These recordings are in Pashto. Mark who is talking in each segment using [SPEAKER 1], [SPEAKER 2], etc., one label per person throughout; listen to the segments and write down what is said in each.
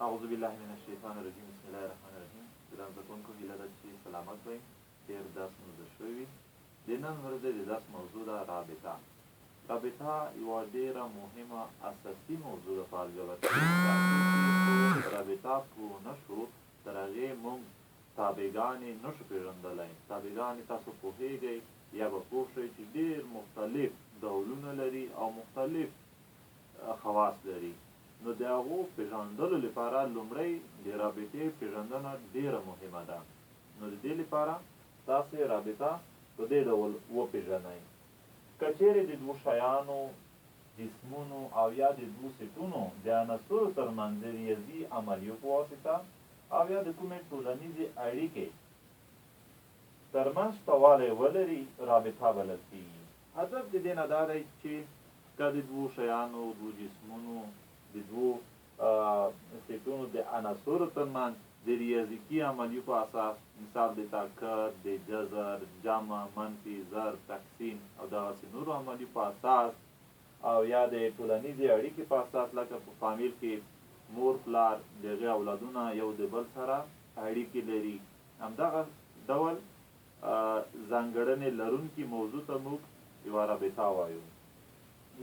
[SPEAKER 1] اعوذ بالله من الشیطان الرجیم بسم الله الرحمن الرحیم ګران زده کوونکو هیله ده چې سلامت وئ ډېر درس مو زده شوی وي د نن ورځې د درس موضوع ده رابطه یوه ډېره مهمه اساسي موضوع ده په الجبر کې رابطه پوه نه شو تر هغې موږ تابعګانې نه شو پېژندلی تابعګانې تاسو پوهېږئ یا به پوه شئ چې ډېر مختلف ډولونه لري او مختلف خواص لري نو د هغو پېژندلو لپاره لومړی د رابطې پېژندنه ډېره مهمه ده نو د دې لپاره تاسې رابطه په دې ډول وپېژنئ که چیرې د دوو شیانو جسمونو او یا د دوو سیټونو د عناصرو ترمنځ د ریاضي عملیو په واسطه او یا د کومې ټولنیزې اړیکې ترمنځ شتوالی ولري رابطه بلل کېږي هدف د دې نه دا دی چې که د دوو شیانو دوو جسمونو د دوو سیټونو د عناصرو ترمنځ د ریاضیکي عملیو په اساس مثال د طاقت د جذر جمع منفي ضرب تقسیم او دغسې نورو عملیو په اساس او یا د ټولنیزې اړیکې په اساس لکه په فامیل کې مور پلار د هغې اولادونه یو د بل سره اړیکې لري همدغه ډول ځانګړنې لرونکي موضوع ته موږ یوه رابطه وایو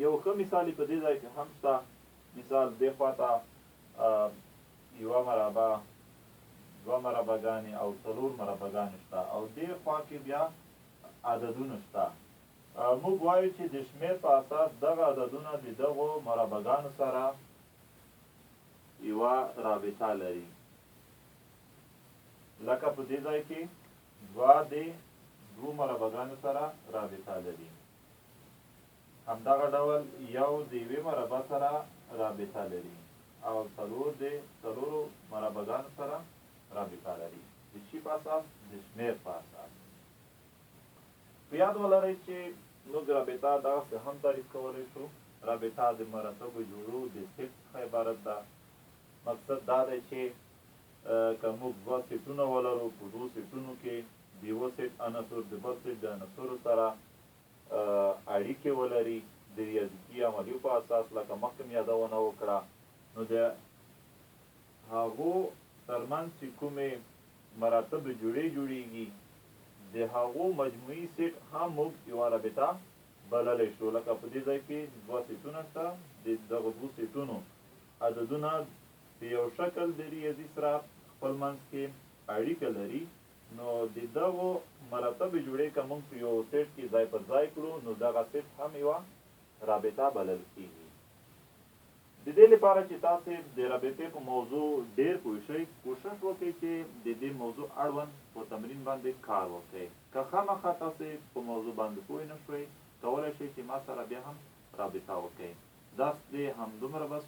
[SPEAKER 1] یو ښه مثال یې په دې ځای کې هم شته مثال دې خواته یوه مربع دوه مربعګانې او څلور مربعګانې شته او دې خوا کې بیا عددونه شته موږ وایو چې د شمېر په اساس دغه عددونه د دغو مربعګانو سره یوه رابطه لري لکه په دې ځای کې دوه د دوو مربعګانو سره رابطه لري همدغه ډول یو د یوې مربع سره رابطه لري او څلور د څلورو مربعګانو سره رابطه لري د چي په اساس د شمېر په اساس په یاد ولرئ چې موږ رابطه دغسې هم تعریف کولی شو رابطه د مراتبو جوړو د سیټ څخه عبارت ده مقصد دا دی چې که موږ دوه سیټونه ولرو په دوو سیټونو کې د یوه سیټ عناصر د بل سیټ د عناصرو سره اړیکې ولري د ریاضیکي عملیو په اساس لکه مخکې مې یادونه وکړه نو د هغو ترمنځ چې کومې مراتب جوړیږي د هغو مجموعي سیټ هم موږ یوه رابطه بللی شو لکه په دې ځای کې دوه سیټونه شته د دغو دوو سیټونو عددونه په یو شکل د ریاضي سره خپل منځ کې اړیکه لري نو د دغو مراتبو جوړې که موږ په یو سیټ کې ځای پر ځای کړو نو دغه سیټ هم یوه رابطه بلل کېږي د دې لپاره چې تاسې د رابطې په موضوع ډېر پوه شئ کوشش وکړئ چې د دې موضوع اړوند په تمرین باندې کار وکړئ که خامخا تاسې په موضوع باندې پوه نه شوئ کولی شئ چې ما سره بیا هم رابطه وکړئ درس دې همدومره بس